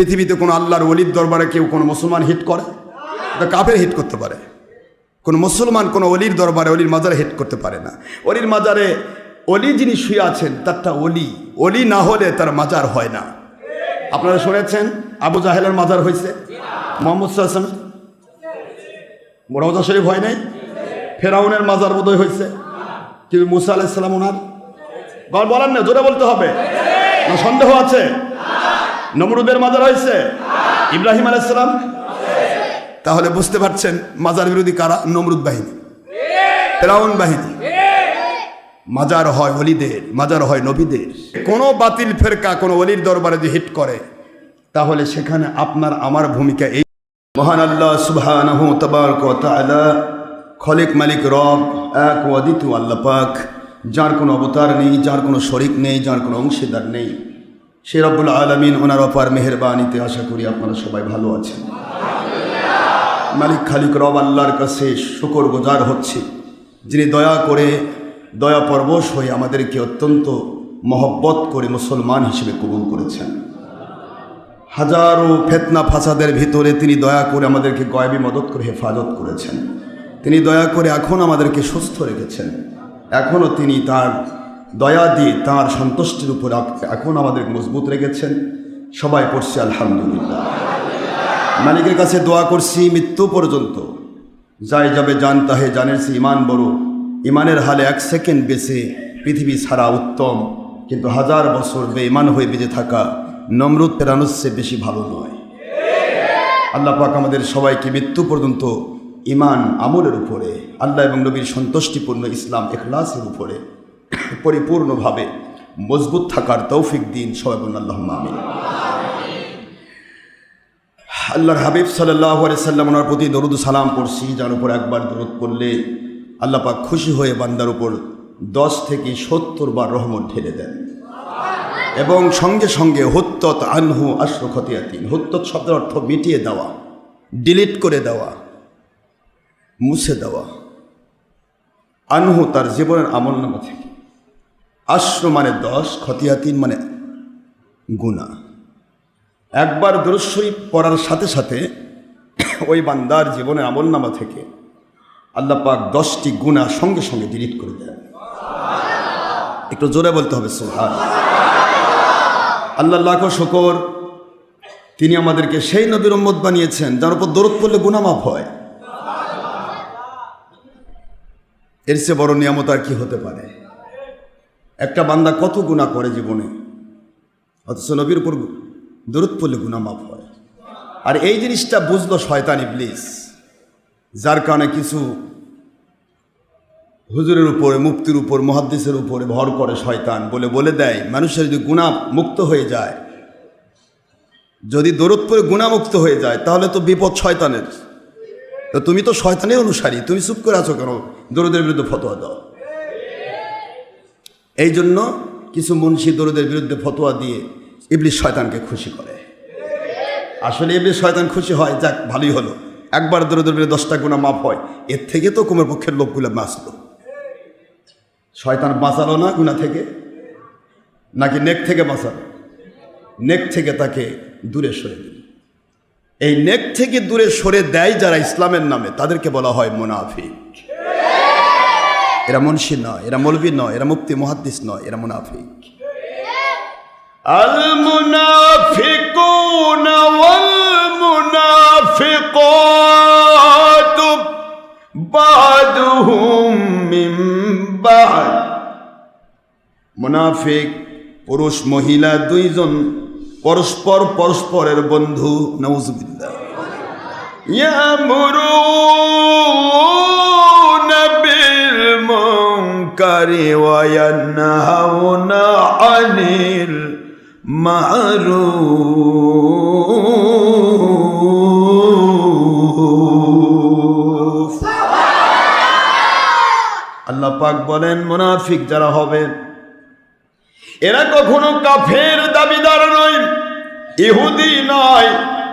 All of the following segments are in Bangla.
পৃথিবীতে কোনো আল্লাহর ওলির দরবারে কেউ কোনো মুসলমান হিট করে? কাফের হিট করতে পারে, কোনো মুসলমান কোনো অলির দরবারে অলির মাজারে হিট করতে পারে না। অলির মাজারে অলি যিনি শুয়ে আছেন তারটা অলি, অলি না হলে তার মাজার হয় না। আপনারা শুনেছেন আবু জাহেলের মাজার হয়েছে, মোহাম্মদ সাল্লাল্লাহু আলাইহি ওয়াসাল্লাম রওজা শরীফ হয় নাই, ফেরাউনের মাজার বোধহয় হয়েছে, কিন্তু মুসা আলাইহিস সালাম ওনার বলেন না, জোরে বলতে হবে, না সন্দেহ আছে? নমরুদের মাজার হয়েছে, ইব্রাহিম আলাইহিস সালাম। তাহলে বুঝতে পারছেন মাজার বিরোধী কারা? নমরুদ বাহিনী, ফেরাউন বাহিনী। মাজার হয় ওলিদের, মাজার হয় নবীদের। কোনো বাতিল ফেরকা কোনো ওলির দরবারে যে হিট করে তাহলে সেখানে আপনার আমার ভূমিকা এই। মহান আল্লাহ সুবহানাহু তাবারক ওয়া তাআলা খলিক মালিক রব এক ও অদ্বিতীয় আল্লাহ পাক, যার কোনো অবতার নেই, যার কোনো শরিক নেই, যার কোনো অংশীদার নেই, সে রব্বুল আলামিন ওনার অপার মেহেরবানিতে আশা করি আপনারা সবাই ভালো আছেন। মালিক খালিক রব আল্লাহর কাছে শুকর গুজার হচ্ছে, যিনি দয়া করে দয়া পরবশ হয়ে আমাদেরকে অত্যন্ত মহব্বত করে মুসলমান হিসেবে কবুল করেছেন। হাজারো ফিতনা ফাসাদের ভিতরে তিনি দয়া করে আমাদেরকে গয়বী মদত করে হেফাজত করেছেন। তিনি দয়া করে এখন আমাদেরকে সুস্থ রেখেছেন। এখনও তিনি তার দয়া দিয়ে তার সন্তুষ্টির উপর এখন আমাদের মজবুত রেখেছেন। সবাই পড়ছি আলহামদুলিল্লাহ। মালিকের কাছে দোয়া করছি মৃত্যু পর্যন্ত, যাই যাবে জান তাহে জানের সে ইমান বড়। ইমানের হালে 1 সেকেন্ড বেঁচে পৃথিবী ছাড়া উত্তম, কিন্তু 1000 বছর বেঈমান হয়ে বেঁচে থাকা নমরুদ ফেরাউনের চেয়ে বেশি ভালো নয়। আল্লাহ পাক আমাদের সবাইকে মৃত্যু পর্যন্ত ইমান আমলের উপরে, আল্লাহ এবং নবীর সন্তুষ্টিপূর্ণ ইসলাম ইখলাসের উপরে পরিপূর্ণভাবে মজবুত থাকার তৌফিক দিন। সবাই বলুন আল্লাহুম্মা আমিন। আল্লাহর হাবিব সাল্লাল্লাহু আলাইহি সাল্লাম ওনার প্রতি দরুদ সালাম পড়ছি, যার উপর একবার দরুদ পড়লে আল্লাহ পাক খুশি হয়ে বান্দার উপর 10 থেকে 70 বার রহমত ঢেলে দেন। এবং সঙ্গে সঙ্গে হুত্তত আনহু আশরু খতিয়াতিন, হুত্তত শব্দের অর্থ মিটিয়ে দেওয়া, ডিলিট করে দেওয়া, মুছে দেওয়া। আনহু তার জীবনের আমলনামা থেকে, আশরু মানে 10, খতিয়াতিন মানে গুনাহ। একবার দুরূদ শরীফ পড়ার সাথে সাথে ওই বান্দার জীবনের আমলনামা থেকে আল্লাহ পাক 10টি গুনাহ সঙ্গে সঙ্গে ডিলিট করে দেন। একটু জোরে বলতে হবে সুবহানাল্লাহ। আল্লাহ লাখো শুকর, তিনি আমাদেরকে সেই নবীর উম্মত বানিয়েছেন যার উপর দরুদ পড়লে গুনাহ মাফ হয়। এর চেয়ে বড় নিয়ামত আর কি হতে পারে? একটা বান্দা কত গুনাহ করে জীবনে, অথচ নবীর উপর দরুদ পড়লে গুনাহ মাফ হয়। আর এই জিনিসটা বুঝলো শয়তান ইবলিস, যার কারণে কিছু হুজুরের উপরে, মুফতির উপর, মুহাদ্দিসের উপরে ভর করে শয়তান, বলে দেয় মানুষের যদি গুনাহ মুক্ত হয়ে যায়, যদি দরুদ পড়ে গুনাহ মুক্ত হয়ে যায় তাহলে তো বিপদ শয়তানের। তো তুমি তো শয়তানের অনুসারী, তুমি চুপ করে আছো কেন? দরুদের বিরুদ্ধে ফতোয়া দাও। এই জন্য কিছু মুন্সি দরুদের বিরুদ্ধে ফতোয়া দিয়ে ইবলিস শয়তানকে খুশি করে। আসলে ইবলিস শয়তান খুশি হয়, যাক ভালোই হলো, একবার দরুদের বিরুদ্ধে 10টা গুনাহ মাফ হয়, এর থেকে তো কুমের পক্ষের লোকগুলো বাঁচলো। শয়তান বাঁচালো না গুনাহ থেকে, নাকি নেক থেকে বাঁচালো? নেক থেকে তাকে দূরে সরে দিল। এই নেক থেকে দূরে সরে দেয় যারা ইসলামের নামে, তাদেরকে বলা হয় মুনাফিক। এরা মুন্সি নয়, এরা মৌলবি নয়, এরা মুফতি মুহাদ্দিস নয়, এরা মুনাফিক। আল মুনাফিকুনা ওয়াল মুনাফিকাতু বাদুহুম মিন বাদ। মুনাফিক পুরুষ মহিলা দুইজন পরস্পরের বন্ধু। নাউযুবিল্লাহ। ইয়ামুরুনা বিল মুনকারি ওয়া ইয়ানহাউনা আনিল মারুফ। আল্লাহ পাক বলেন মুনাফিক যারা হবে এরা কখনো কাফের দাবিদার নয়, ইহুদি নয়,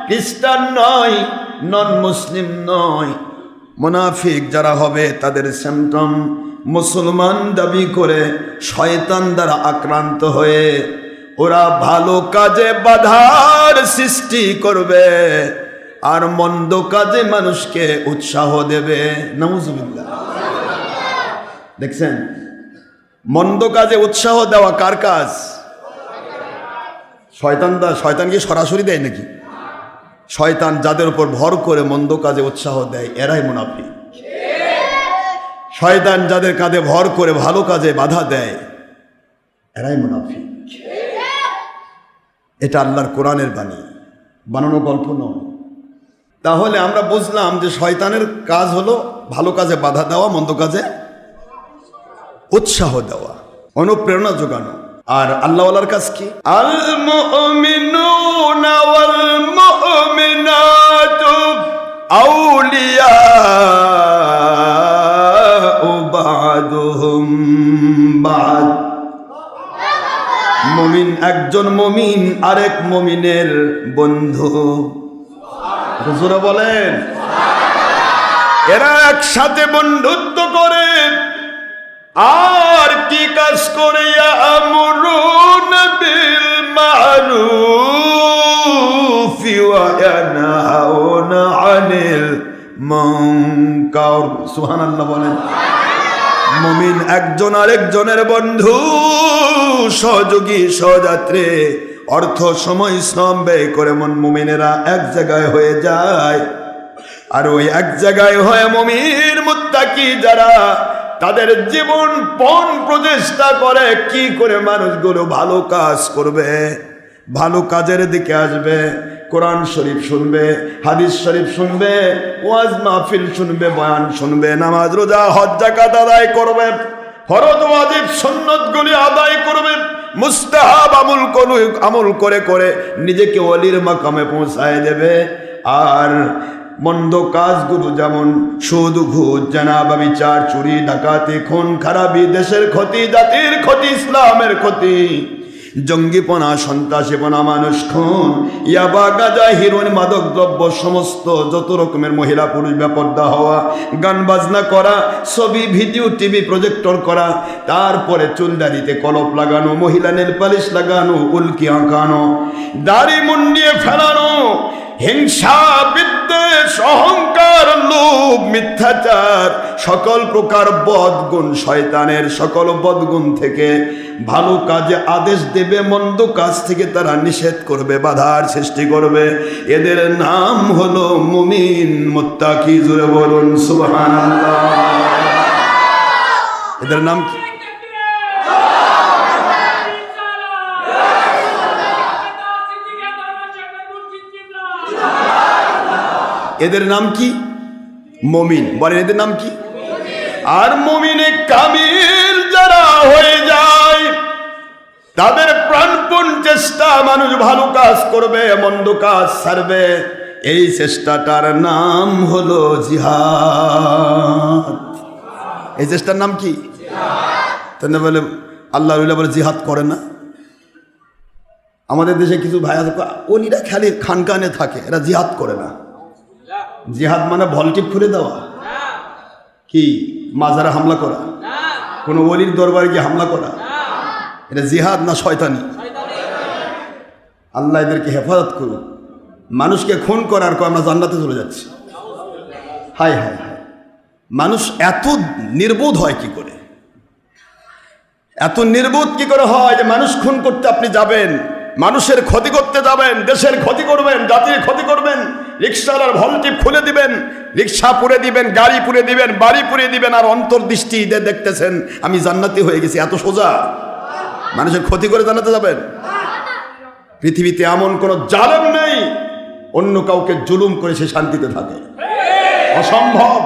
খ্রিস্টান নয়, নন মুসলিম নয়। মুনাফিক যারা হবে তাদের সিম্পটম মুসলমান দাবি করে শয়তান দ্বারা আক্রান্ত হয়ে ওরা ভালো কাজে বাধার সৃষ্টি করবে আর মন্দ কাজে মানুষকে উৎসাহ দেবে। নাউজুবিল্লাহ। দেখছেন, মন্দ কাজে উৎসাহ দেওয়া কার কাজ? শয়তান কি সরাসরি দেয় নাকি? শয়তান যাদের উপর ভর করে মন্দ কাজে উৎসাহ দেয় এরাই মুনাফিক। শয়তান যাদের কাঁধে ভর করে ভালো কাজে বাধা দেয় এরাই মুনাফিক। এটা আল্লাহর কোরআনের বাণী, বানানো গল্প নয়। তাহলে আমরা বুঝলাম যে শয়তানের কাজ হলো ভালো কাজে বাধা দেওয়া, মন্দ কাজে উৎসাহ দেওয়া, অনুপ্রেরণা যোগানো। আর আল্লাহওয়ালার কাজ কি? আল মুমিনুনা ওয়াল মুমিনাতু আউলিয়াউ বা'দুহুম বা'দ। মুমিন একজন মুমিন আরেক মুমিনের বন্ধু। জোরে বলেন। এরা একসাথে বন্ধুত্ব করে আর কি কাজ করে? ইয়ামুরুনা বিল মা'রুফ ওয়া ইয়ানহাউনা আনিল মুনকার। সুবহানাল্লাহ বলেন। মুমিন একজন আরেকজনের বন্ধু, সহযোগী, সহযাত্রী। অর্থ, সময়, শ্রম ব্যয় করে মুমিনেরা এক জায়গায় হয়ে যায়। আর ওই এক জায়গায় হয়ে মুমিন মুত্তাকি যারা তাদের জীবন পণ প্রচেষ্টা করে কি করে মানুষগুলো ভালো কাজ করবে, ভালো কাজের দিকে আসবে। কোরআন শরীফ শুনবে, হাদিস শরীফ শুনবে, ওয়াজ মাহফিল শুনবে, বয়ান শুনবে, নামাজ রোজা হজ যাকাত আদায় করবে, ফরজ ওয়াজিব সুন্নতগুলি আদায় করবে, মুস্তাহাব আমল করে করে নিজেকে ওলির মাকামে পৌঁছায় দেবে। আর মন্দ কাজগুলো যেমন সুদ, ঘুষ, জেনাবা, বিচার, চুরি, ডাকাতি, খুন খারাপি, দেশের ক্ষতি, জাতির ক্ষতি, ইসলামের ক্ষতি, জঙ্গিপনা, সন্ত্রাসীপনা, মানুষ খুন, ইয়াবা, গাঁজা, হিরোইন, মাদক দ্রব্য, সমস্ত যত রকমের মহিলা পুরুষ বেপর্দা হওয়া, গান বাজনা করা, ছবি, ভিডিও, টিভি প্রজেক্টর করা, তারপরে চুলদারিতে কলপ লাগানো, মহিলা নেল পালিশ লাগানো, উল্কি আঁকানো, দাড়ি মুন্ডিয়ে ফেলানো, হিংসা, বিদ্বেষ, অহংকার, লোভ, মিথ্যাচার, সকল প্রকার বদগুণ, শয়তানের সকল বদগুণ থেকে ভালো কাজে আদেশ দেবে, মন্দ কাজ থেকে তারা নিষেধ করবে, বাধার সৃষ্টি করবে। এদের নাম হলো মুমিন মুত্তাকি। জোরে বলুন সুবহানাল্লাহ। এদের নাম কি? এদের নাম কি? মুমিন। বলেন এদের নাম কি? আর মুমিনে কামিল যারা হয়ে যায় তাদের প্রাণপণ চেষ্টা, মানুষ ভালো কাজ করবে, মন্দ কাজ ছাড়বে, এই চেষ্টাটার নাম হলো জিহাদ। এই চেষ্টার নাম কি? তাহলে বলে আল্লাহ বলে জিহাদ করে না। আমাদের দেশে কিছু ভাই আছে, ওলিরা খালি খানকানে থাকে, এরা জিহাদ করে না। জিহাদ মানে ভলটিপ খুলে দেওয়া, কি মাজারে হামলা করা, কোনো ওলির দরবারে গিয়ে হামলা করা, এটা জিহাদ না শয়তানি? আল্লাহ এদেরকে হেফাজত করুন। মানুষকে খুন করার পর আমরা জান্নাতে চলে যাচ্ছি। হায় হায় হায়, মানুষ এত নির্বোধ হয় কি করে? এত নির্বোধ কি করে হয় যে মানুষ খুন করতে আপনি যাবেন, মানুষের ক্ষতি করতে যাবেন, দেশের ক্ষতি করবেন, জাতির ক্ষতি করবেন, রিক্সাওয়ালার ভলটিপ খুলে দিবেন, রিক্সা পুড়ে দিবেন, গাড়ি পুড়ে দিবেন, বাড়ি পুড়ে দিবেন, আর অন্তর্দৃষ্টি দেখতেছেন আমি জান্নাতি হয়ে গেছি। এত সোজা? মানুষের ক্ষতি করে জান্নাতে যাবেন? পৃথিবীতে এমন কোন জালেম নেই অন্য কাউকে জুলুম করে সে শান্তিতে থাকে। অসম্ভব,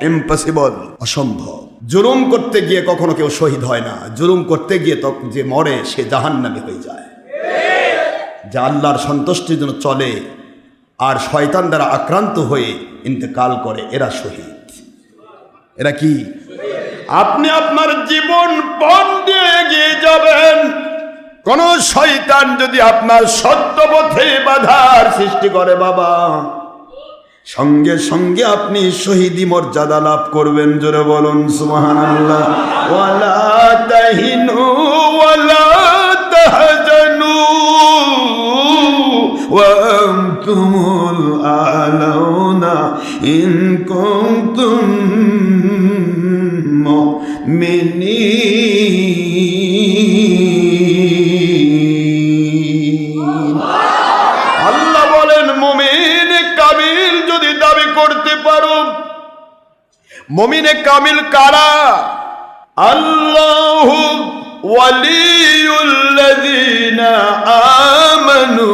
ইম্পসিবল, অসম্ভব। জুলুম করতে গিয়ে কখনো কেউ শহীদ হয় না, জুলুম করতে গিয়ে তখন যে মরে সে জাহান্নামী হয়ে যায়। যা আল্লাহর সন্তুষ্টির জন্য চলে আর শয়তান দ্বারা আক্রান্ত হয়ে ইন্তেকাল করে, এরা শহীদ। এরা কি? আপনি আপনার জীবন পণ দিয়ে এগিয়ে যাবেন, কোন শয়তান যদি আপনার সত্য পথে বাধার সৃষ্টি করে বাবা, সঙ্গে সঙ্গে আপনি শহীদি মর্যাদা লাভ করবেন। জোরে বলুন সুবহানাল্লাহ। ওয়ালা তাহিনু ওয়ালা তাহজানু وأنتم الأعلون إن كنتم মুমিনিন। আল্লাহ বলেন মুমিন কামিল যদি দাবি করতে পারো, মুমিনে কামিল কারা? আল্লাহু ওয়ালিয়ুল্লাযীনা আমানু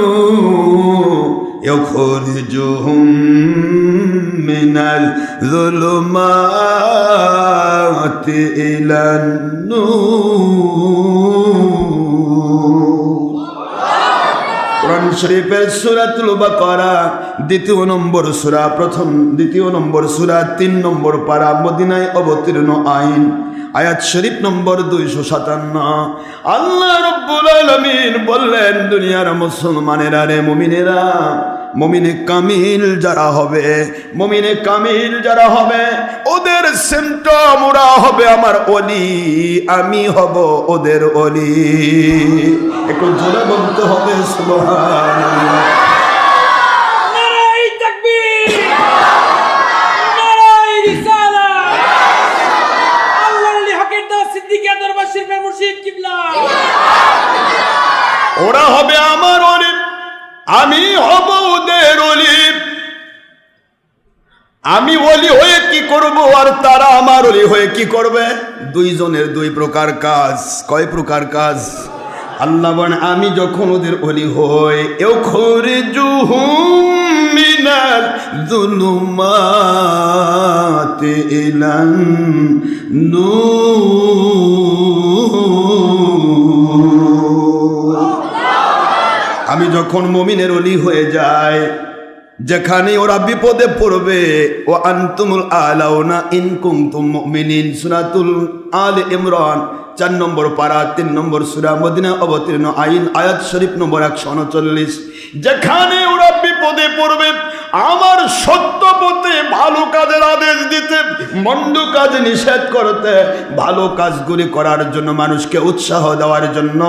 ইখরিজুহুম মিনাল যুলুমাতি ইলান নূর। কোরআন শরীফের সূরাতুল বাকারা ২য় নম্বর সূরা, দ্বিতীয় নম্বর সূরা ৩ নম্বর পারা, মদিনায় অবতীর্ণ আইন, আয়াত শরীফ নম্বর 257। আল্লাহ রাব্বুল আলামিন বললেন, দুনিয়ার মুসলমানেরা রে, মুমিনেরা, মুমিনে কামিল যারা হবে, মুমিনে কামিল যারা হবে, ওদের সিমটম ওরা হবে আমার ওলি, আমি হব ওদের ওলি। একটু জোরে বলতে হবে সুবহানাল্লাহ। নারায়ে তাকবীর, নারায়ে রিসালাত। আল্লাহর ওলি হকের দাওয়াত সিদ্দিকী দরবার শরীফের মুর্শিদ কিবলা। ওরা হবে আমার ওলি, আমি হব ওদের ওলি। আমি ওলি হয়ে কি করব, আর তারা আমার ওলি হয়ে কি করবে? দুইজনের দুই প্রকার কাজ। কয় প্রকার কাজ? আল্লাহ বলেন, আমি যখন ওদের ওলি হই, ইখরিজুহুম মিনাল যুলুমাতি ইলান নূর। আমি যখন মুমিনের ওলি হয়ে যাই, যেখানে ওরা বিপদে পড়বে, ও আনতুমুল আলাউনা ইন কুনতুম মুমিনিন, সূরাতুল আলে ইমরান 4 নম্বর পারা, 3 নম্বর সূরা, মদিনা অবতীর্ণ আইন, আয়াত শরীফ নম্বর 139। যেখানে ওরা বিপদে পড়বে, আমার সত্য পথে ভালো কাজের আদেশ দিতে, মন্দ কাজ নিষেধ করতে, ভালো কাজগুলি করার জন্য, মানুষকে উৎসাহ দেওয়ার জন্য,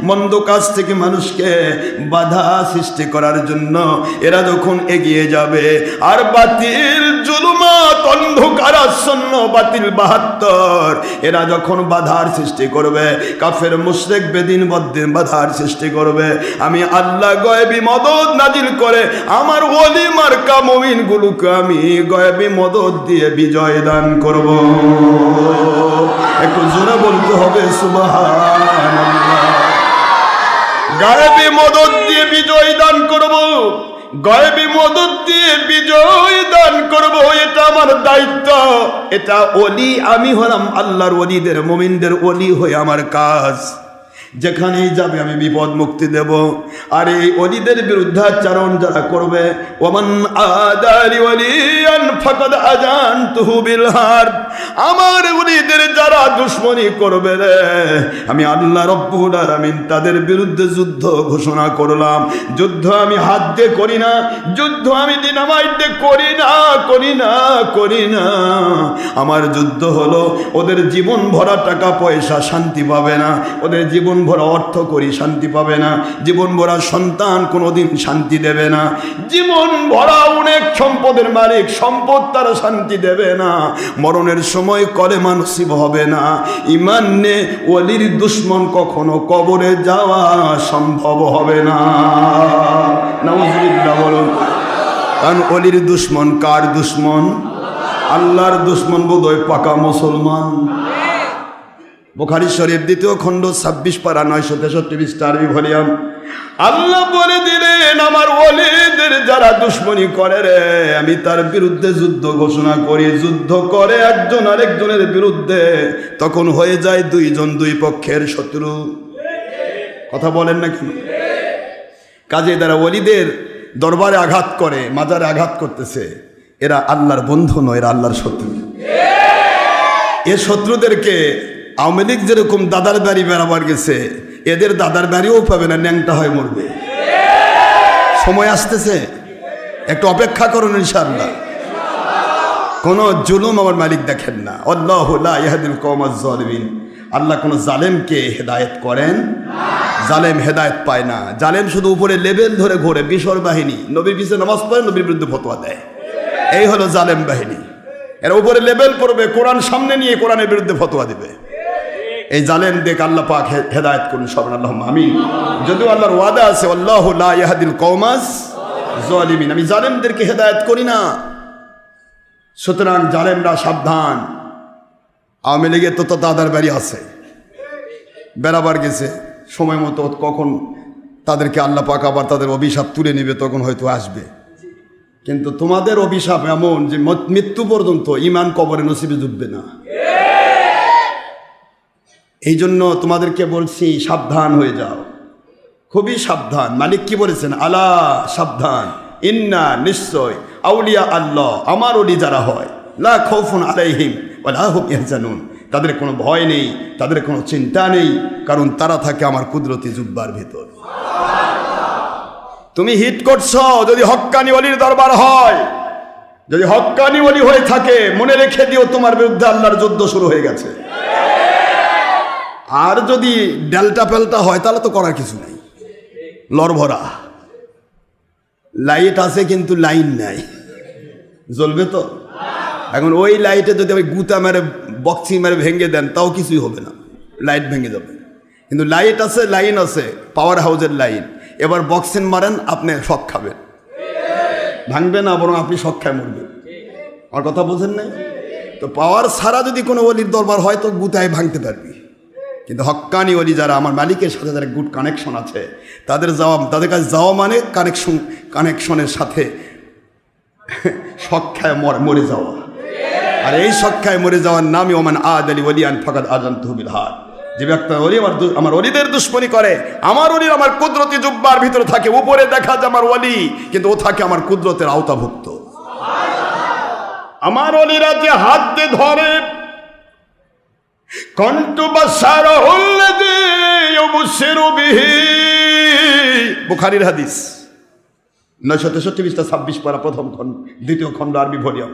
মন্দ কাজ থেকে মানুষকে বাধা সৃষ্টি করার জন্য এরা যখন এগিয়ে যাবে, আর বাতিল জুলুমাত অন্ধকারাচ্ছন্ন বাতিল 72 এরা যখন বাধার সৃষ্টি করবে, কাফের মুশরিক বেদিন বদ্দিন বাধার সৃষ্টি করবে, আমি আল্লাহ গায়বী মদদ নাজিল করে আমার ওলি মার্কা মুমিনগুলোকে আমি গায়বী মদদ দিয়ে বিজয় দান করব। একটু জোরে বলতে হবে সুবহানাল্লাহ। গায়বী মদদ দিয়ে বিজয় দান করব, গায়বী মদদ দিয়ে বিজয় দান করব, এটা আমার দায়িত্ব, এটা ওলি আমি হলাম আল্লাহর ওলিদের মুমিনদের ওলি হয়ে আমার কাজ। যেখানেই যাবে আমি বিপদ মুক্তি দেব। আর এই ওলিদের বিরুদ্ধাচরণ যারা করবে, ওমান আদালি ওয়ালিয়ান ফাকাদ আযানতুহু বিল হারব, আমার ওলিদের যারা দুশমনী করবে রে, আমি আল্লাহ রাব্বুল আলামিন তাদের বিরুদ্ধে যুদ্ধ ঘোষণা করলাম। যুদ্ধ আমি হাত দিয়ে করি না, যুদ্ধ আমি ডিনামাইট দিয়ে করি না। আমার যুদ্ধ হলো ওদের জীবন ভরা টাকা পয়সা শান্তি পাবে না, ওদের জীবন ভরা অর্থ করি শান্তি পাবে না, জীবন ভরা সন্তান কোনোদিন শান্তি দেবে না, জীবন ভরা অনেক সম্পদের মালিক সম্পদ তারা শান্তি দেবে না, মরণের সময় কলেমা নসিব হবে না। ঈমান নে ওলির দুশমন কখনো কবরে যাওয়া সম্ভব হবে না। নাউজুবিল্লাহ বলুন। কারণ ওলির দুশমন কার দুশমন? আল্লাহর দুশমন বোধহয় পাকা মুসলমান। বুখারী শরীফ 2য় খণ্ড 26 পারা 963 পৃষ্ঠা আরবি ভলিউম। আল্লাহ বলে দিলেন, আমার ওলিদের যারা দুশমনী করে রে, আমি তার বিরুদ্ধে যুদ্ধ ঘোষণা করি। যুদ্ধ করে একজন আরেকজনের বিরুদ্ধে, তখন হয়ে যায় দুইজন দুই পক্ষের শত্রু। কথা বলেন না কেন? কাজে যারা ওলিদের দরবারে আঘাত করে, মাজারে আঘাত করতেছে, এরা আল্লাহর বন্ধু নয়, এরা আল্লাহর শত্রু। এ শত্রুদেরকে আওয়ামী লীগ যেরকম দাদার বাড়ি বেড়াবার গেছে, এদের দাদার বাড়িও পাবে না, ন্যাংটা হয়ে মরবে। সময় আসতেছে, একটু অপেক্ষা করুন ইনশাআল্লাহ। কোন জুলুম আমার মালিক দেখেন না। আল্লাহু লা ইয়াহদিল কওমাজ জালিমিন, আল্লাহ কোন জালেমকে হেদায়েত করেন। জালেম হেদায়েত পায় না। জালেম শুধু উপরে লেভেল ধরে ঘোরে, বিশর বাহিনী, নবীর পিছনে নামাজ পড়ে, নবীর বিরুদ্ধে ফতোয়া দেয়। এই হলো জালেম বাহিনী। এরা উপরে লেভেল পড়বে, কোরআন সামনে নিয়ে কোরআনের বিরুদ্ধে ফতোয়া দিবে। এই জালেম দেখ আল্লাহ পাক হেদায়েত করুন সবাই, আল্লাহুম্মা আমিন। যদিও আল্লাহর ওয়াদা আছে, আল্লাহু লা ইয়াহদিল কওমাজ জালিমিন, আমি জালেমদেরকে হেদায়েত করি না। সুতরাং জালেমরা সাবধান। আওয়ামী লীগের তো দাদার বাড়ি আছে, বেড়াবার গেছে, সময় মতো কখন তাদেরকে আল্লাহ পাক আবার তাদের অভিশাপ তুলে নেবে তখন হয়তো আসবে। কিন্তু তোমাদের অভিশাপ এমন যে মৃত্যু পর্যন্ত ঈমান কবরে নসিবে জুটবে না। এই জন্য তোমাদেরকে বলছি সাবধান হয়ে যাও, খুবই সাবধান। মালিক কি বলেছেন? আলা, সাবধান, ইন্না, নিশ্চয়, আউলিয়া আল্লাহ, আমার ওলি যারা হয়, লা খাউফুন আলাইহিম ওয়া লা হুম ইয়াহজানুন, তাদের কোনো ভয় নেই, তাদের কোনো চিন্তা নেই, কারণ তারা থাকে আমার কুদরতি জুব্বার ভিতর। তুমি হিট করছো, যদি হক্কানি ওলির দরবার হয়, যদি হক্কানি ওলি হয়ে থাকে, মনে রেখে দিও তোমার বিরুদ্ধে আল্লাহর যুদ্ধ শুরু হয়ে গেছে। আর যদি ডেল্টা পেল্টা হয় তাহলে তো করার কিছু নাই, লড়ভরা। লাইট আছে কিন্তু লাইন নাই, জ্বলবে তো? এখন ওই লাইটে যদি আমি গুতা মেরে বক্সিং মেরে ভেঙে দেন তাও কিছুই হবে না, লাইট ভেঙে যাবে। কিন্তু লাইট আছে, লাইন আছে, পাওয়ার হাউসের লাইন। এবার বক্সিং মারেন, আপনি শক খাবেন, ভাঙবে না, বরং আপনি শক খায় মরবেন। আমার কথা বোঝেন নাই? তো পাওয়ার ছাড়া যদি কোনো ওলির দরবার হয় তো গুতায় ভাঙতে পারবি। কিন্তু হক্কানি ওলি যারা, আমার মালিকের সাথে যারা গুড কানেকশন আছে, তাদের কাছে যাওয়া মানে কানেকশনের সাথে শক্ষায় মরে যাওয়া। আর এই শক্ষায় মরে যাওয়ার নামই ওমান আদ আলী ওলিয়ান ফাকাদ আযানতুহু বিল হাদ। যে ব্যক্তি ওলি আমার ওলিদের দুশমনি করে, আমার ওলির আমার কুদরতি জুব্বার ভিতরে থাকে, উপরে দেখা যায় আমার ওলি, কিন্তু ও থাকে আমার কুদরতের আওতাভুক্ত। আমার ওলিরা যে হাত দিয়ে ধরে, কন্তু বাশারাহুল্লাযী ইউবশিরু বিহি, বুখারীর হাদিস 963 পৃষ্ঠা 26 পারা, প্রথম খণ্ড, দ্বিতীয় খণ্ড, আরবি ভলিউম।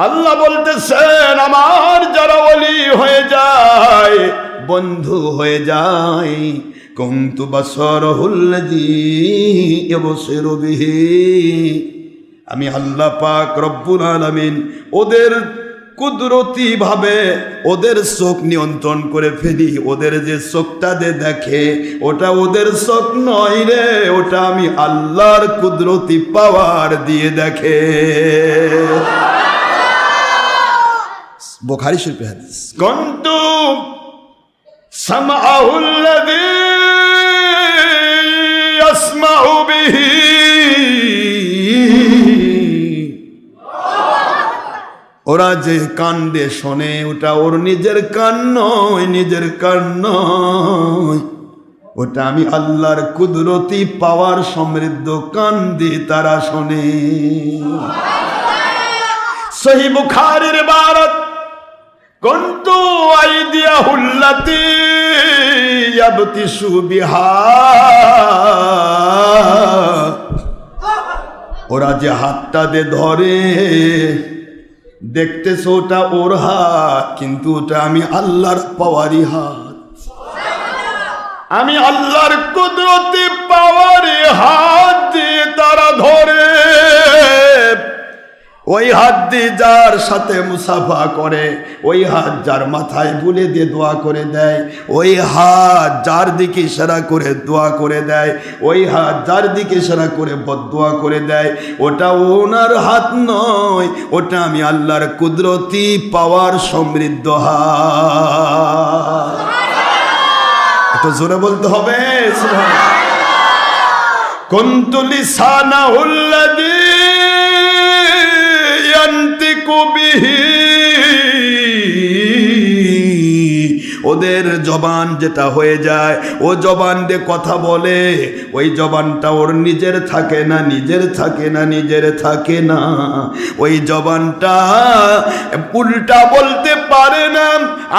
আল্লাহ বলতেছেন, আমার যারা ওলি হয়ে যায়, বন্ধু হয়ে যায়, কন্তু বাশারাহুল্লাযী ইউবশিরু বিহি, আমি আল্লাহ পাক রব্বুল আলামিন ওদের কুদরতি ভাবে ওদের চোখ নিয়ন্ত্রণ করে ফেলি। ওদের যে চোখটা দেখে ওটা ওদের চোখ নয় রে, ওটা আমি আল্লাহর কুদরতি পাওয়ার দিয়ে দেখে। বুখারী শরীফের হাদিস। কুনতু সামআহুল্লাযী ইয়াসমাউ বিহি, ওরা যে কান দিয়ে শোনে ওটা ওর নিজের কান নয়, নিজের কান নয়, ওটা আমি আল্লাহর কুদরতি পাওয়ার সমৃদ্ধ কান দিয়ে তারা শোনে। সহিহ বুখারীর ইবারত, কুনতু আইদিয়াহুল্লাতী ইয়াবতিশু বিহা, ওরা যে হাতটা দিয়ে ধরে, দেখতেছ ওটা ওর হাত, কিন্তু ওটা আমি আল্লাহর পাওয়ারি হাত, আমি আল্লাহর কুদরতি পাওয়ারি হাত দিয়ে তারা ধরে। ওই হাত দিয়ে যার সাথে মুসাফা করে, ওই হাত যার মাথায় বুলে দিয়ে দোয়া করে দেয়, ওই হাত যার দিকে ইশারা করে দোয়া করে দেয়, ওই হাত যার দিকে ইশারা করে বদদোয়া করে দেয়, ওটা ওনার হাত নয়, ওটা আমি আল্লাহর কুদরতি পাওয়ার সমৃদ্ধ হাত। একটু জোরে বলতে হবে কুনতু লিসানাহুল্লাযী ইয়ানতিকু বিহি, ওদের জবান যেটা হয়ে যায়, ও জবান দিয়ে কথা বলে, ওই জবানটা ওর নিজের থাকে না, নিজের থাকে না, নিজের থাকে না। ওই জবানটা উল্টা বলতে পারে না,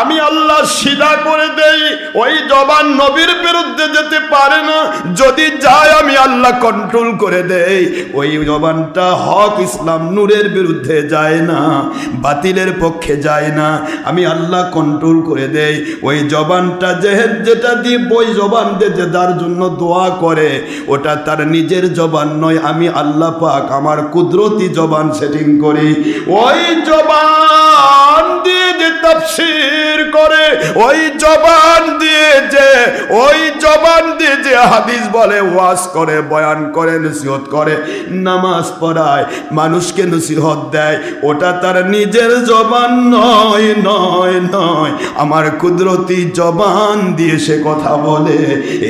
আমি আল্লাহ সিধা করে দেই। ওই জবান নবীর বিরুদ্ধে যেতে পারে না, যদি যায় আমি আল্লাহ কন্ট্রোল করে দেই। ওই জবানটা হক ইসলাম নূরের বিরুদ্ধে যায় না, বাতিলের পক্ষে যায় না, আমি আল্লাহ কন্ট্রোল করে দেই। ওই জবানটা যেটা দিয়ে ওই জবান দিয়ে যে যার জন্য দোয়া করে ওটা তার নিজের জবান নয়, আমি আল্লাহ পাক আমার কুদরতি জবান সেটিং করি। ওই জবান দিয়ে যে তাফসীর করে, ওই জবান দিয়ে যে হাদিস বলে, ওয়াজ করে, বয়ান করে, নসিহত করে, নামাজ পড়ায়, মানুষকে নসিহত দেয়, ওটা তার নিজের জবান নয়, আমার কুদরতি জবান দিয়ে সে কথা বলে।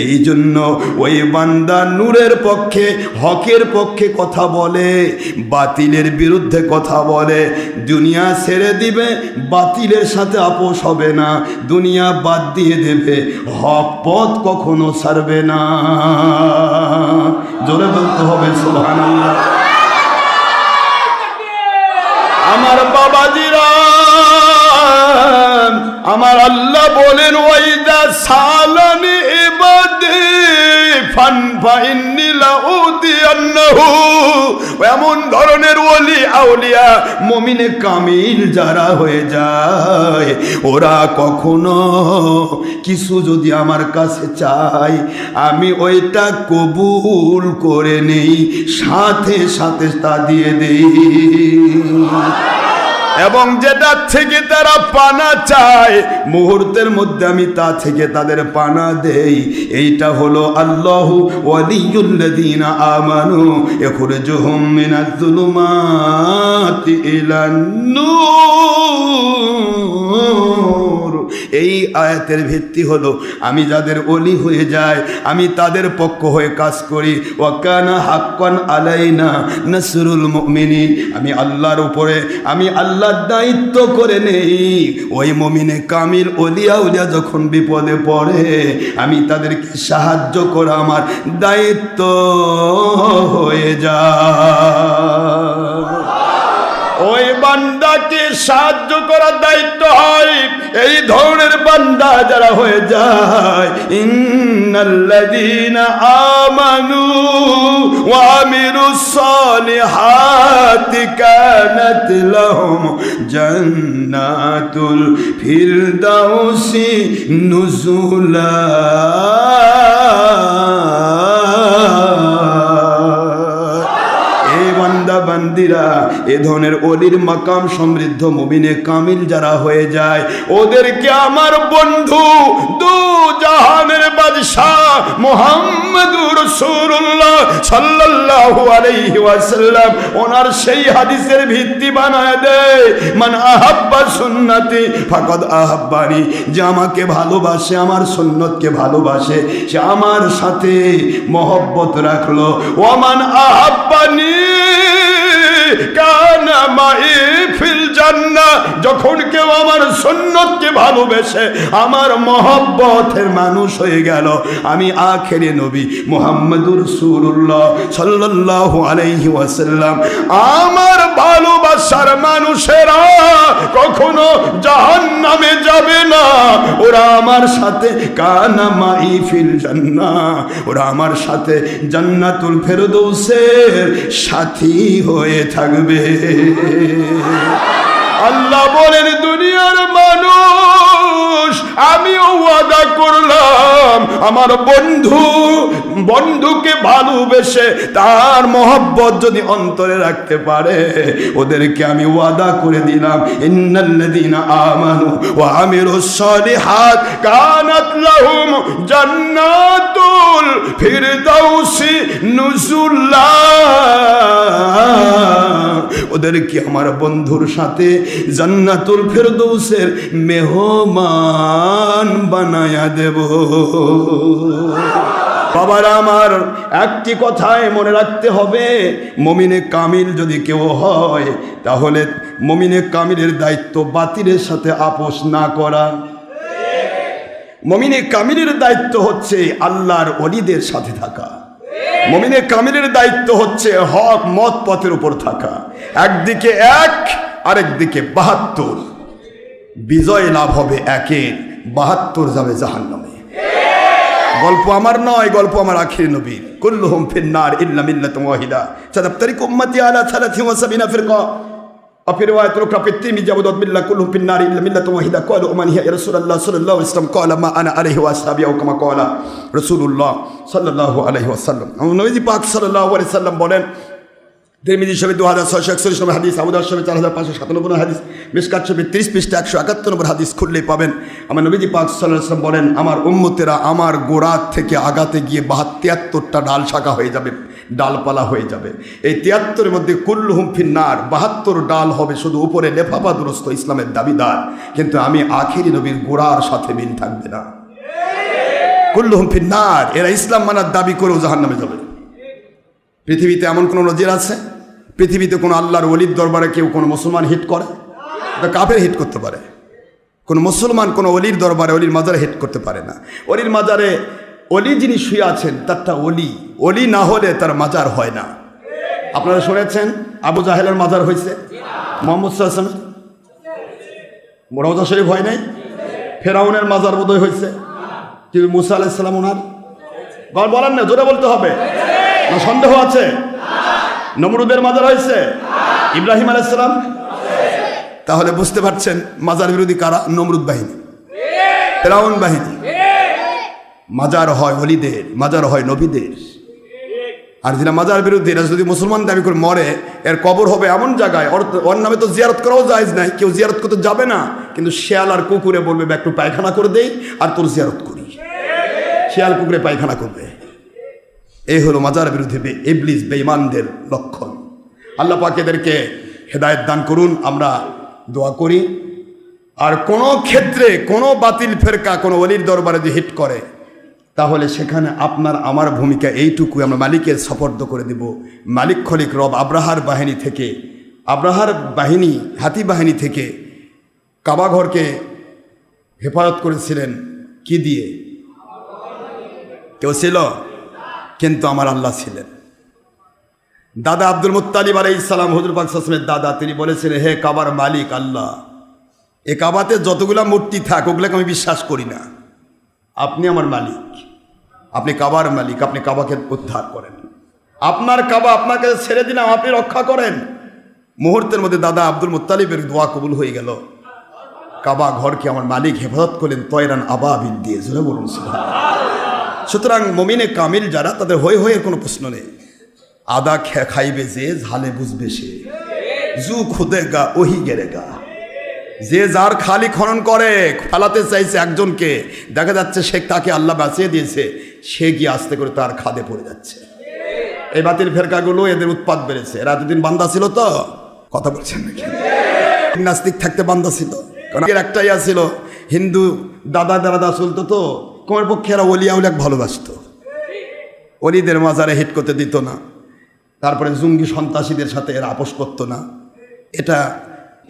এই জন্য ওই বান্দা নূরের পক্ষে, হকের পক্ষে কথা বলে, বাতিলের বিরুদ্ধে কথা বলে। দুনিয়া ছেড়ে দিবে, বাতিলের সাথে আপোষ হবে না, দুনিয়া বাদ দিয়ে দেবে, হক পথ কখনো ছাড়বে না। জোরে বলতে হবে সুবহানাল্লাহ। আমার বাবাজিরা, আমার আল্লাহ বলেন, ওয়াইদা সালানি ইবাদি ফানফাইন্নি লাউদিয়ান্নাহু। এমন ধরনের ওলি আউলিয়া মুমিনে কামিল যারা হয়ে যায়, ওরা কখনো কিছু যদি আমার কাছে চায়, আমি ওইটা কবুল করে নেই, সাথে সাথে তা দিয়ে দেই। এবং যেটা থেকে তারা পানা চায়, মুহূর্তের মধ্যে আমি তা থেকে তাদের পানা দেই। এইটা হলো আল্লাহু ওয়ালিয়ুল্লাযীনা আমানু ইখরিজুহুম মিনাজ যুলুমাতি ইলান নূর। এই আয়াতের ভিত্তি হলো, আমি যাদের ওলি হয়ে যায়, আমি তাদের পক্ষ হয়ে কাজ করি। ওয়া কানা হাক্কান আলাইনা নাসরুল মুমিনিন। আমি আল্লাহর উপরে, আমি আল্লাহর দায়িত্ব করে নেই। ওই মুমিনে কামিল ওলিয়া উলিয়া যখন বিপদে পড়ে, আমি তাদেরকে সাহায্য করা আমার দায়িত্ব হয়ে যায়। ওই বান্দাকে সাহায্য করার দায়িত্ব হয় এই ধরনের বান্দা যারা হয়ে যায়। ইন্নাল্লাযীনা আমানু ওয়া আমিলুস সালিহাতি কানাত লাহুম জান্নাতুল ফিরদাউসি নুজুলা। বান্দিরা, এ ধরনের ওলির মাকাম সমৃদ্ধ মুমিনে কামিল যারা হয়ে যায়, ওদেরকে আমার বন্ধু দু জাহানের বাদশাহ মুহাম্মদুর রাসূলুল্লাহ সাল্লাল্লাহু আলাইহি ওয়াসাল্লাম ওনার সেই হাদিসের ভিত্তি বানায় দেয়, মান আহাব্বা সুন্নতি ফাকাদ আহাব্বানি। যে আমাকে ভালোবাসে, আমার সুন্নতকে ভালোবাসে, সে আমার সাথে মহব্বত রাখলো। ওমান আহাব্বানি কানা মাই ফিল জান্নাহ। যখন কেউ আমার সুন্নতকে ভালোবেসে আমার মহব্বতের মানুষ হয়ে গেল, আমি আখেরি নবী মুহাম্মদুর রাসূলুল্লাহ সাল্লাল্লাহু আলাইহি ওয়াসাল্লাম, আমার ভালোবাসার মানুষেরা কখনো জাহান্নামে যাবে না। ওরা আমার সাথে কানা মাই ফিল জান্নাহ, ওরা আমার সাথে জান্নাতুল ফেরদৌসের সাথী হয়ে থাকবে। আল্লাহ বলেন, দুনিয়ার মানুষ আমিও ওয়াদা করলাম, আমার বন্ধুকে ভালোবেসে তার মহব্বত যদি অন্তরে রাখতে পারে, ওদেরকে আমি ওয়াদা করে দিলাম, ইন্নাল্লাযীনা আমানু ওয়া আমিলুস সালিহাত কানাত লাহুম জান্নাতুল ফিরদাউসি নুজুলা। ওদেরকে আমার বন্ধুর সাথে জান্নাতুল ফেরদৌসের মেহমান বানায়া দেব। বাবারা আমার, একটি কথাই মনে রাখতে হবে, মুমিনে কামিল যদি কেউ হয়, তাহলে মুমিনে কামিলের দায়িত্ব বাতিলের সাথে আপোষ না করা। মুমিনে কামিলের দায়িত্ব হচ্ছে আল্লাহর ওলিদের সাথে থাকা। মুমিনে কামিলের দায়িত্ব হচ্ছে হক মত পথের উপর থাকা। একদিকে এক, আরেকদিকে ৭২। বিজয় লাভ হবে একের, ৭২ যাবে জাহান্নামে। গল্প আমার নয়, গল্প আমার আখির নবীর। কুল্লুহুম ফিন্নার ইল্লা মিল্লাতুন ওয়াহিদা সাতাফতারিকু উম্মতি আলা ৭৩ ফিরকা। وفي رواية أخرى في الترمذي أبو داود ملة كلهم في النار إلا ملة واحدة قالوا ومن هي يا رسول الله صلى الله عليه وسلم قال ما أنا عليه وأصحابي أو كما قال رسول الله صلى الله عليه وسلم নবী পাক সাল্লাল্লাহু আলাইহি ওয়াসাল্লাম বলেন তিরমিজি শরীফ 2641 নম্বর হাদিস, আবু দাউদ শরীফ 4597 নম্বর হাদিস, মিশকাত শরীফ 30 পৃষ্ঠা 171 নম্বর হাদিস খুললেই পাবেন। আমার নবীজি পাক সাল্লাল্লাহু আলাইহি ওয়াসাল্লাম বলেন আমার উম্মতেরা আমার গোড়া থেকে আগাতে গিয়ে 73টা ডাল শাখা হয়ে যাবে, ডালপালা হয়ে যাবে। এই 73-এর মধ্যে কুল্লুহুম ফিন্নার, 72 ডাল হবে শুধু উপরে লেফাফাদুরস্ত ইসলামের দাবিদার, কিন্তু আমি আখেরি নবীর গোড়ার সাথে মিল থাকবে না। কুল্লুহুম ফিন্নার, এরা ইসলাম মানার দাবি করেও জাহান্নামে যাবে। পৃথিবীতে এমন কোনো নজির আছে? পৃথিবীতে কোনো আল্লাহর ওলির দরবারে কেউ কোনো মুসলমান হিট করে? এটা কাফের হিট করতে পারে। কোনো মুসলমান কোনো অলির দরবারে অলির মাজারে হিট করতে পারে না। অলির মাজারে অলি যিনি শুয়ে আছেন তারটা অলি, অলি না হলে তার মাজার হয় না। আপনারা শুনেছেন আবু জাহেলের মাজার হয়েছে, মোহাম্মদ সাল্লাল্লাহু আলাইহি ওয়াসাল্লাম রওজা শরীফ হয় নাই, ফেরাউনের মাজার বোধহয় হয়েছে, কিন্তু মুসা আলাইহিস সালাম ওনার বলেন না, জোরে বলতে হবে না, সন্দেহ আছে? নমরুদের মাজার হয়েছে, ইব্রাহিম আলাইহিস সালাম, তাহলে বুঝতে পারছেন মাজার বিরোধী কারা? নমরুদ বাহিনী, ফেরাউন বাহিনী। মাজার হয় ওলিদের, মাজার হয় নবীদের। আর যেটা মাজার বিরুদ্ধে, এরা যদি মুসলমান দাবি করে মরে, এর কবর হবে এমন জায়গায়, ওর নামে তো জিয়ারত করাও জায়েজ নাই, কেউ জিয়ারত করতে যাবে না, কিন্তু শিয়াল আর কুকুরে বলবে একটু পায়খানা করে দেই আর তোর জিয়ারত করি, শিয়াল কুকুরে পায়খানা করবে। এই হলো মাজার বিরুদ্ধে ইবলিস বেঈমানদের লক্ষণ। আল্লাহ পাক এদেরকে হেদায়েত দান করুন, আমরা দোয়া করি। আর কোনো ক্ষেত্রে কোনো বাতিল ফেরকা কোনো ওলির দরবারে যে হিট করে, তাহলে সেখানে আপনার আমার ভূমিকা এইটুকু, আমরা মালিকের সুপর্দ করে দেব। মালিক খলিক রব আব্রাহার বাহিনী থেকে, আব্রাহার বাহিনী, হাতি বাহিনী থেকে কাবা ঘরকে হেফাজত করেছিলেন কি দিয়ে? কেউ ছিল? কিন্তু আমার আল্লাহ ছিলেন। দাদা আব্দুল মুত্তালিব আলাইহিস সালাম, হুজুর পাক সাল্লাল্লাহু আলাইহি ওয়াসাল্লামের দাদা, তিনি বলেছিলেন হে কাবার মালিক আল্লাহ, এ কাবাতে যতগুলা মূর্তি থাক ওগুলোকে আমি বিশ্বাস করি না, আপনি আমার মালিক, আপনি কাবার মালিক, আপনি কাবাকে উদ্ধার করেন, আপনার কাবা আপনাকে ছেড়ে দিলাম, আপনি রক্ষা করেন। মুহূর্তের মধ্যে দাদা আব্দুল মুত্তালিবের দোয়া কবুল হয়ে গেল, কাবা ঘরকে আমার মালিক হেফাজত করলেন তয়রান আবাবিল দিয়ে, জোরে বলুন সুবহানাল্লাহ। সুতরাং মুমিনে কামিল যারা, তাদের হয়ে হয়ে কোনো প্রশ্ন নেই। আদা খাইবে যে, ঝালে বুঝবে সে, জু খুদেগা ওহি গেরেগা। যে যার খালি খনন করে, ফালাতে চাইছে একজনকে, দেখা যাচ্ছে সে তাকে আল্লাহ বাঁচিয়ে দিয়েছে, সে গিয়ে আস্তে করে তার খাদে পড়ে যাচ্ছে। এই বাতিল ফেরকাগুলো এদের উৎপাত বেড়েছে। এরা এতদিন বান্দা ছিল তো, কথা বলছেন নাকি? নাস্তিক থাকতে বান্দা ছিল, কারণ এর একটাই ছিল হিন্দু দাদা দাদা চলতো তো, কোমের পক্ষে এরা অলিয়া উলিয়াক ভালোবাসত, অলিদের মাজারে হিট করতে দিত না। তারপরে জঙ্গি সন্ত্রাসীদের সাথে এরা আপোষ করতো না। এটা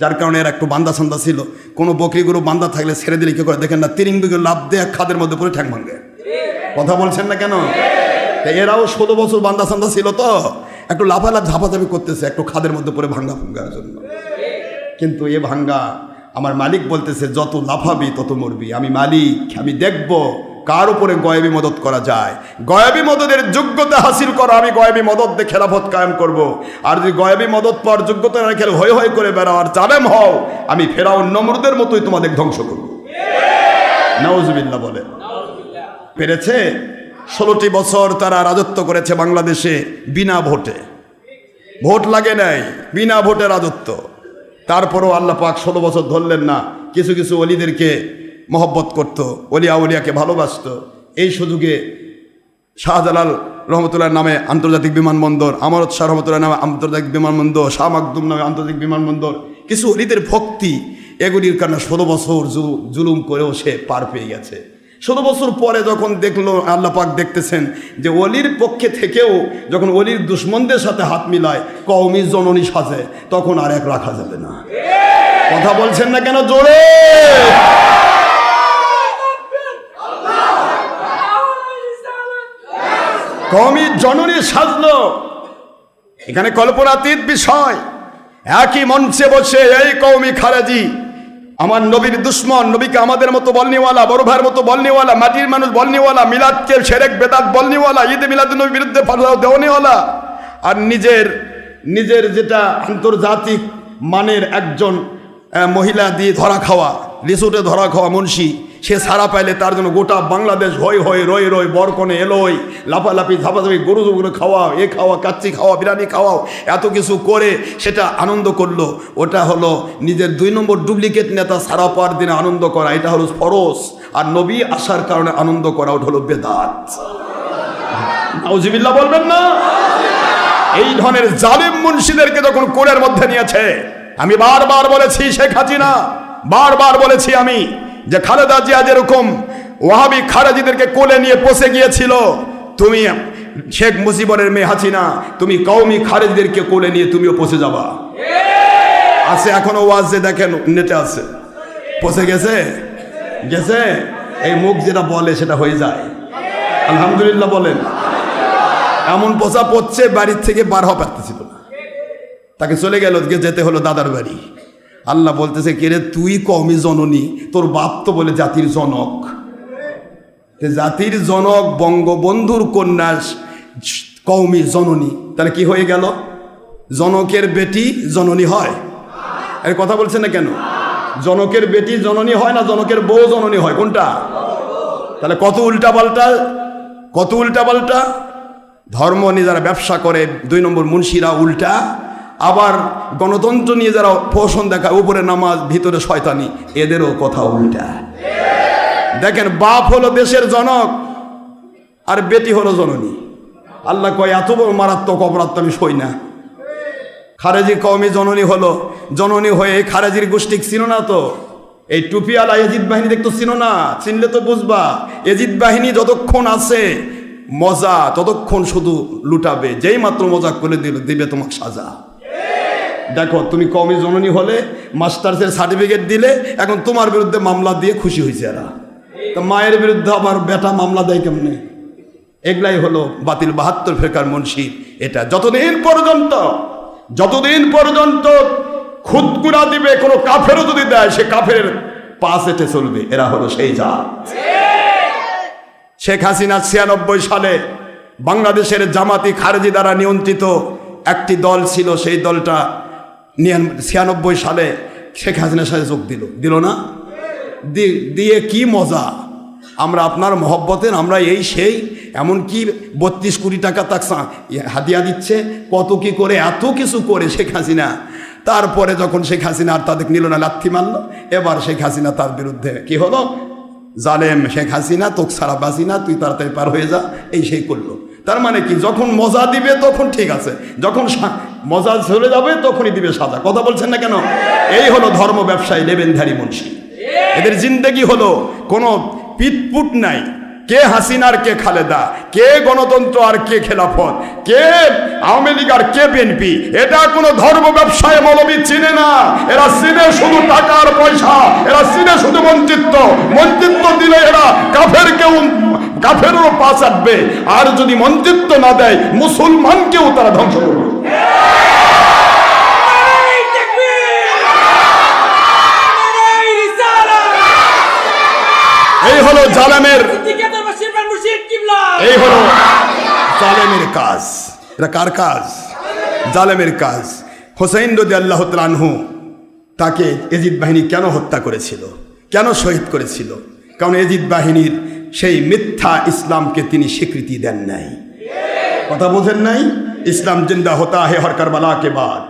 যার কারণে এরা একটু বান্দা সান্দা ছিল। কোনো বকরি গরু বান্দা থাকলে ছেড়ে দিলে কি করে দেখেন না, তিরিং দিকে লাভ দিয়ে খাদের মধ্যে পড়ে ঠ্যাং ভাঙে। কথা বলছেন না কেন? এরাও 16 বছর বান্দা সান্দা ছিল তো, একটু লাফালাফ ঝাপাঝাপি করতেছে একটু খাদের মধ্যে পড়ে ভাঙ্গা ভাঙ্গার জন্য। কিন্তু এ ভাঙ্গা, আমার মালিক বলতেছে যত লাফাবি তত মরবি, আমি মালিক, আমি দেখব কার উপরে গয়েবী মদত করা যায়। গয়েবী মদতের যোগ্যতা হাসিল করো, আমি গয়েবী মদত দিয়ে খেলাফত কায়েম করব। আর যদি গয়েবী মদত পাওয়ার যোগ্যতা না খেলে হয়ে হয়ে করে বেড়াও আর জালেম হও, আমি ফেরাউন নমরুদের মতোই তোমাদের ধ্বংস করব। নাউজুবিল্লাহ বলে। পেরেছে? 16টি বছর তারা রাজত্ব করেছে বাংলাদেশে বিনা ভোটে, ভোট লাগে নাই, বিনা ভোটে রাজত্ব। তারপরও আল্লাহ পাক 16 বছর ধরলেন না। কিছু কিছু অলিদেরকে মহব্বত করত, অলিয়া উলিয়াকে ভালোবাসত। এই সুযোগে শাহজালাল রহমতুল্লাহ নামে আন্তর্জাতিক বিমানবন্দর, আমারত শাহ রহমতুল্লাহ নামে আন্তর্জাতিক বিমানবন্দর, শাহ মাকদুম নামে আন্তর্জাতিক বিমানবন্দর, কিছু অলিদের ভক্তি, এগুলির কারণে 16 বছর জুলুম করেও সে পার পেয়ে গেছে। 16 বছর পরে যখন দেখলো, আল্লাহ পাক দেখতেছেন যে অলির পক্ষে থেকেও যখন অলির দুশ্মনদের সাথে হাত মিলায়, কওমি জননী সাজে, তখন আর এক রাখা যাবে না। কথা বলছেন না কেন জোরে? কওমি জননী সাজলো, এখানে কল্পনাতীত বিষয়। একই মঞ্চে বসে এই কওমি খারেজি, আমার নবীর দুশ্মন, নবীকে আমাদের মতো বলনিওয়ালা, বড় ভাইয়ের মতো বলনিওয়ালা, মাটির মানুষ বলনিওয়ালা, মিলাদকে সেরেক বেদাত বলনিওয়ালা, ঈদে মিলাদুন নবীর বিরুদ্ধে ফাতোয়া দেওয়ানিওয়ালা, আর নিজের যেটা আন্তর্জাতিক মানের একজন মহিলা দিয়ে ধরা খাওয়া, রিসোর্টে ধরা খাওয়া মুন্সি, সে ছাড়া পাইলে তার জন্য গোটা বাংলাদেশ হই হই রই রই বরকনে এলোই লাফালাফি ঝাপাঝাপি গরু খাওয়া, এ খাওয়া, কাচ্চি খাওয়া, বিরিয়ানি খাওয়াও, এত কিছু করে সেটা আনন্দ করলো। ওটা হলো নিজের 2 নম্বর ডুপ্লিকেট নেতা ছাড়া পাওয়ার দিনে আনন্দ করা, এটা হলো ফরজ। আর নবী আসার কারণে আনন্দ করা ওটা হলো বেদাত। নাউজুবিল্লাহ বলবেন না? এই ধরনের জালিম মুন্সিদেরকে যখন কোলের মধ্যে নিয়েছে, আমি বারবার বলেছি শেখ হাসিনা, বারবার বলেছি আমি যে খালেদা জিয়া যেরকম ওয়াহাবি খারেজিদেরকে কোলে নিয়ে পচে গিয়েছিল, তুমি শেখ মুজিবুরের মেয়ে হাসিনা, তুমি কওমি খারেজিদেরকে কোলে নিয়ে তুমিও পচে যাবা। আছে এখনো ওয়াজে দেখেন, নেটে আছে, পচে গেছে গেছে। এই মুখ যেটা বলে সেটা হয়ে যায়। আলহামদুলিল্লাহ বলেন। এমন পচা পড়ছে বাড়ির থেকে বার হওয়া পারতেছিল না, তাকে চলে গেল, যেতে হলো দাদার বাড়ি। আল্লাহ বলতেছে, কে রে তুই কওমি জননী, তোর বাপ তো বলে জাতির জনক। জাতির জনক বঙ্গবন্ধুর কন্যা কওমি জননী, তাহলে কি হয়ে গেল? জনকের বেটি জননী হয়? এর কথা বলছেন না কেন? জনকের বেটি জননী হয় না জনকের বউ জননী হয়? কোনটা? তাহলে কত উল্টা পাল্টা, কত উল্টা পাল্টা। ধর্ম নিয়ে যারা ব্যবসা করে 2 নম্বর মুন্সিরা উল্টা, আবার গণতন্ত্র নিয়ে যারা পোষণ দেখায়, উপরে নামাজ ভিতরে শয়তানি, এদেরও কথা উল্টা। দেখেন, বাপ হলো দেশের জনক আর বেটি হলো জননী। আল্লাহ কয় এত বড় মারাত্মক অপরাধ তো আমি সই না। খারেজি কওমি জননী হলো, জননী হয়ে খারেজির গোষ্ঠী ছিল না তো, এই টুপিওয়ালা এজিদ বাহিনী দেখতো ছিল না, চিনলে তো বুঝবা। এজিদ বাহিনী যতক্ষণ আছে মজা, ততক্ষণ শুধু লুটাবে, যেই মাত্র মজা করে দিবে তোমাকে সাজা। দেখো, তুমি কওমি জননী হলে, মাস্টার্সের সার্টিফিকেট দিলে, এখন তোমার বিরুদ্ধে মামলা দিয়ে খুশি হয়েছে এরা। তো মায়ের বিরুদ্ধে আবার বেটা মামলা দেয় কেমনে? এগুলাই হলো বাতিল 72 ফেরকার মুন্সি। এটা যতদিন পর্যন্ত খুদকুরা দিবে, কোনো কাফেরও যদি দেয়, সে কাফের পাশ এটে চলবে। এরা হলো সেই জাত। শেখ হাসিনা 96 সালে বাংলাদেশের জামাতি খারেজি দ্বারা নিয়ন্ত্রিত একটি দল ছিল, সেই দলটা 96 সালে শেখ হাসিনার সাথে যোগ দিল না? দিয়ে কি মজা, আমরা আপনার মহব্বতের, আমরা এই সেই, এমনকি 32 কোটি টাকা তাক হাদিয়া দিচ্ছে, কত কি করে, এত কিছু করে শেখ হাসিনা। তারপরে যখন শেখ হাসিনা আর তাদের নিল না, লাথি মারল। এবার শেখ হাসিনা তার বিরুদ্ধে কি হলো, জালেম শেখ হাসিনা, তোক ছাড়া বাঁচি না, তুই তাড়াতাড়ি পার হয়ে যা, এই সেই করলো। তার মানে কি, যখন মজা দিবে তখন ঠিক আছে, যখন মজা চলে যাবে তখনই দিবে সাজা। কথা বলছেন না কেন? এই হলো ধর্ম ব্যবসায়ী লেবেনধারী মুন্সি। এদের জিন্দেগি হলো কোনো পিটপুট নাই, কে হাসিনার কে খালেদা, কে গণতন্ত্র আর কে খেলাফত, কে আওয়ামী লীগ আর কে বিএনপি। এটা কোনো ধর্ম ব্যবসায় মৌলবী চিনে না। এরা চিনে শুধু টাকা আর পয়সা, এরা চিনে শুধু মন্ত্রিত্ব। মন্ত্রিত্ব দিলে এরা কাফেরও পাশ আসবে, আর যদি মন্ত্রিত্ব না দেয় মুসলমানকেও তারা ধ্বংস করবে। এই হলো জালেমের, এই হলো জালেমের কাজ। এটা কার কাজ? জালেমের কাজ। হোসেন রাদিয়াল্লাহু তাআলা আনহু, তাকে এজিদ বাহিনী কেন হত্যা করেছিল, কেন শহীদ করেছিল? কারণ এজিদ বাহিনীর সেই মিথ্যা ইসলামকে তিনি স্বীকৃতি দেন নাই। কথা বোঝেন নাই? ইসলাম জিন্দা হতা হে হর কারবালা কে বাদ।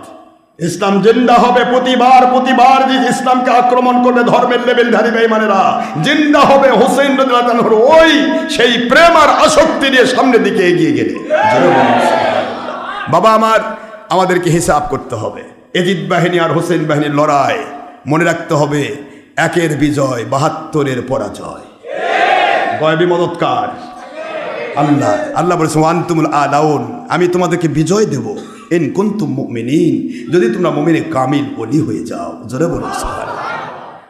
ইসলাম জিন্দা হবে প্রতিবার যে ইসলামকে আক্রমণ করবে ধর্মের লেবেলধারী বেঈমানেরা, জিন্দা হবে হোসেন রাদিয়াল্লাহু তাআলার ওই সেই প্রেম আর আসক্তি নিয়ে সামনের দিকে এগিয়ে গেলে। বাবা আমার, আমাদেরকে হিসাব করতে হবে। এজিদ বাহিনী আর হোসেন বাহিনীর লড়াই, মনে রাখতে হবে, একের বিজয় 72-এর পরাজয়। গয়বী মদতকার আল্লাহ। আল্লাহ বলেছেন ওয়ান্তুমুল আলাউন, আমি তোমাদেরকে বিজয় দেব ইন কুনতুম মুমিনিন, যদি তোমরা মুমিনে কামিল ওলি হয়ে যাও। জোরে বলুন সুবহানাল্লাহ।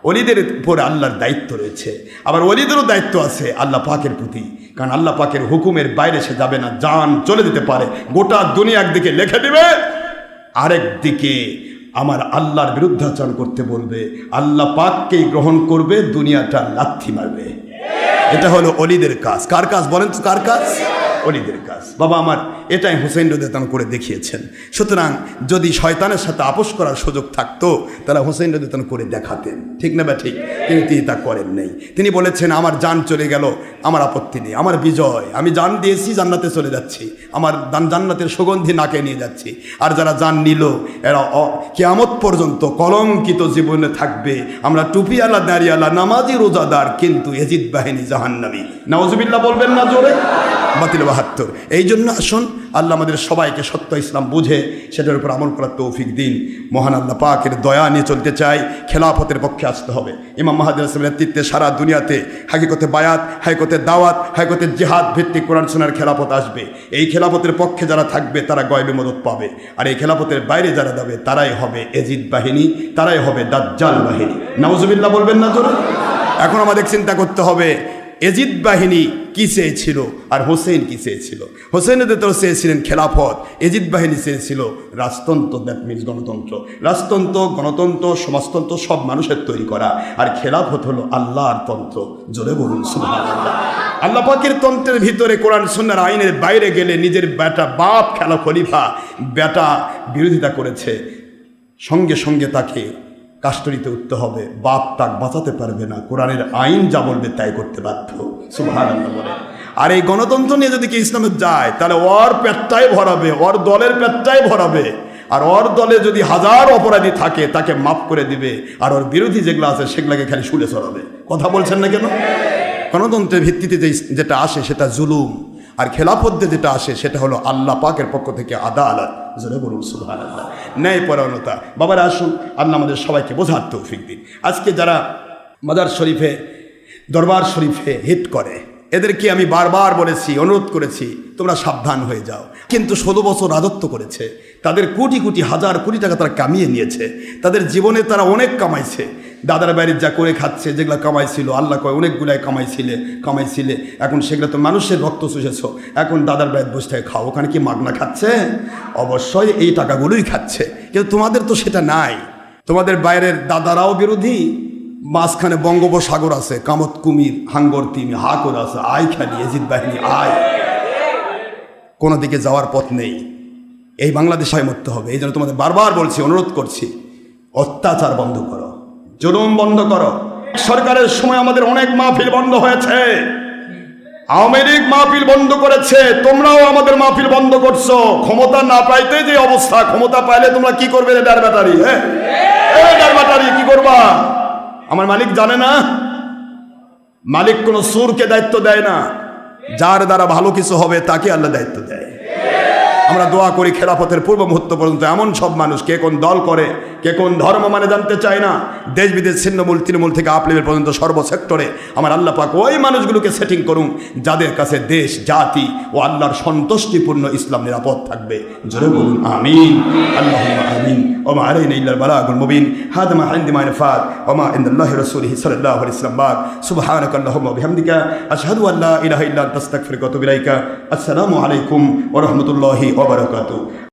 ওলিদের উপরে আল্লাহর দায়িত্ব রয়েছে, আবার ওলিদেরও দায়িত্ব আছে আল্লাহ পাকের প্রতি, কারণ আল্লাহ পাকের হুকুমের বাইরে সে যাবে না, জান চলে যেতে পারে। গোটা দুনিয়া একদিকে লিখে দিবে, আরেক দিকে আমার আল্লাহর বিরুদ্ধাচরণ করতে বলবে, আল্লাহ পাককেই গ্রহণ করবে, দুনিয়াটা লাথি মারবে। এটা হলো ওলিদের কাজ। কার কাজ বলেন তো? কার কাজ? অলিদের কাজ। বাবা আমার এটাই হুসেইন রাদিয়াল্লাহু করে দেখিয়েছেন। সুতরাং যদি শয়তানের সাথে আপোষ করার সুযোগ থাকতো তাহলে হুসেইন রাদিয়াল্লাহু করে দেখাতেন, ঠিক না বা ঠিক? কিন্তু তিনি তা করেন নাই। তিনি বলেছেন আমার জান চলে গেল, আমার আপত্তি নেই, আমার বিজয়, আমি জান দিয়েছি, জান্নাতে চলে যাচ্ছি, আমার জান্নাতের সুগন্ধি নাকে নিয়ে যাচ্ছি। আর যারা জান নিল এরা কিয়ামত পর্যন্ত কলঙ্কিত জীবনে থাকবে। আমরা টুপিওয়ালা, দাড়িওয়ালা, নামাজি, রোজাদার, কিন্তু এজিদ বাহিনী জাহান্নামী। নাউজুবিল্লাহ বলবেন না জোরে? বাতিল ৭২। এই জন্য আসুন আল্লাহ আমাদের সবাইকে সত্য ইসলাম বুঝে সেটার উপর আমল করার তৌফিক দিন। মহান আল্লাহ পাকের দয়া নিয়ে চলতে চাই, খেলাফতের পক্ষে আসতে হবে। ইমাম মাহদী রাসূলের নেতৃত্বে সারা দুনিয়াতে হাকিকতে বায়াত, হাকিকতে দাওয়াত, হাকিকতে জিহাদ ভিত্তিক কোরআন সুন্নাহর খেলাফত আসবে। এই খেলাফতের পক্ষে যারা থাকবে তারা গয়বে মদত পাবে, আর এই খেলাফতের বাইরে যারা যাবে তারাই হবে এজিদ বাহিনী, তারাই হবে দাজ্জাল বাহিনী। নাউজুবিল্লাহ বলবেন না জোরে? এখন আমাদের চিন্তা করতে হবে এজিদ বাহিনী কি চেয়েছিল আর হোসেন কি চেয়েছিল। হোসেন রাদিয়াল্লাহু চেয়েছিলেন খেলাফত, এজিদ বাহিনী চেয়েছিল রাজতন্ত্র, দ্যাট মিনস গণতন্ত্র। রাজতন্ত্র, গণতন্ত্র, সমাজতন্ত্র সব মানুষের তৈরি করা, আর খেলাফত হলো আল্লাহর তন্ত্র। জোরে বলুন সুবহানাল্লাহ। আল্লাহ পাকের তন্ত্রের ভিতরে কোরআন সুন্নাহর আইনের বাইরে গেলে নিজের বেটা বাপ খেলা খলিফা বেটা বিরোধিতা করেছে, সঙ্গে সঙ্গে তাকে কাস্টডিতে উঠতে হবে। বাপ তাক বাঁচাতে পারবে না, কোরআনের আইন যা বলবে তাই করতে বাধ্য। সুবহানাল্লাহ বলে। আর এই গণতন্ত্র নিয়ে যদি কি ইসলামে যায় তাহলে ওর পেটটাই ভরাবে, ওর দলের পেটটাই ভরাবে, আর ওর দলে যদি হাজার অপরাধী থাকে তাকে মাফ করে দিবে, আর ওর বিরোধী যেগুলো আছে সেগুলোকে খালি শুলে চড়াবে। কথা বলছেন না কেন? গণতন্ত্রের ভিত্তিতে যেটা আসে সেটা জুলুম, আর খেলাফতে যেটা আসে সেটা হলো আল্লাহ পাকের পক্ষ থেকে আদালত। জোরে বলুন সুবহানাল্লাহ। ন্যায়পরায়ণতা। বাবারা আসুন আল্লাহ আমাদের সবাইকে বোঝার তৌফিক দিন। আজকে যারা মাজার শরীফে, দরবার শরীফে হিট করে, এদেরকে আমি বারবার বলেছি, অনুরোধ করেছি তোমরা সাবধান হয়ে যাও। কিন্তু ১৬ বছর রাজত্ব করেছে, তাদের কোটি কোটি হাজার কোটি টাকা তারা কামিয়ে নিয়েছে, তাদের জীবনে তারা অনেক কামাইছে। দাদার বাড়ির যা করে খাচ্ছে, যেগুলো কামাইছিল, আল্লাহ কয় অনেকগুলাই কামাইছিলে, এখন সেগুলো তো মানুষের রক্ত চুষেছ, এখন দাদার বাড়ির বসে থেকে খাও। ওখানে কি মাগনা খাচ্ছে? অবশ্যই এই টাকাগুলোই খাচ্ছে, কিন্তু তোমাদের তো সেটা নাই। তোমাদের বাইরের দাদারাও বিরোধী, মাঝখানে বঙ্গোপসাগর আছে, কামত কুমির, হাঙ্গর তিমি হা করে আছে, আয় খালি এজিদ বাহিনী আয়, কোনো দিকে যাওয়ার পথ নেই। এই বাংলাদেশে মরতে হবে। এই জন্য তোমাদের বারবার বলছি, অনুরোধ করছি, অত্যাচার বন্ধ করো, জুলুম বন্ধ করো। সরকারের সময় আমাদের অনেক মাহফিল বন্ধ হয়েছে, আওয়ামী লীগ মাহফিল বন্ধ করেছে, তোমরাও আমাদের মাহফিল বন্ধ করছো। ক্ষমতা না পাইতে যে অবস্থা, ক্ষমতা পাইলে তোমরা কি করবে? ডার ব্যাটারি, ডার ব্যাটারি কি করবা? আমার মালিক জানে না? মালিক কোনো সুরকে দায়িত্ব দেয় না, যার দ্বারা ভালো কিছু হবে তাকে আল্লাহ দায়িত্ব দেয়। আমরা দোয়া করি খেলাফতের পূর্ব মুহূর্ত পর্যন্ত এমন সব মানুষ, কে কোন দল করে, কে কোন ধর্ম মানে জানতে চায় না, দেশ বিদেশ ছিন্নমূল তৃণমূল থেকে আপ লেভেল পর্যন্ত সর্বসেক্টরে আমার আল্লাহ পাক ওই মানুষগুলোকে সেটিং করুন যাদের কাছে দেশ, জাতি ও আল্লাহর সন্তুষ্টিপূর্ণ ইসলাম নিরাপদ থাকবে। জোরে বলুন আমিন। আল্লাহুম্মা আমিন। ওমা আলাইনা ইল্লাল বালাগুল মুবিন। হাদা মা ইনদি মা ইনফাত ওমা ইনদাল্লাহি রাসূলিহি সাল্লাল্লাহু আলাইহি ওয়াসাল্লাম। সুবহানাকা আল্লাহুম্মা ওয়া বিহামদিকা আশহাদু আল্লা ইলাহা ইল্লা আনতা আস্তাগফিরুকা ওয়া আতুবু ইলাইকা। আসসালামু আলাইকুম ওয়া রাহমাতুল্লাহি ওয়া বারাকাতুহু।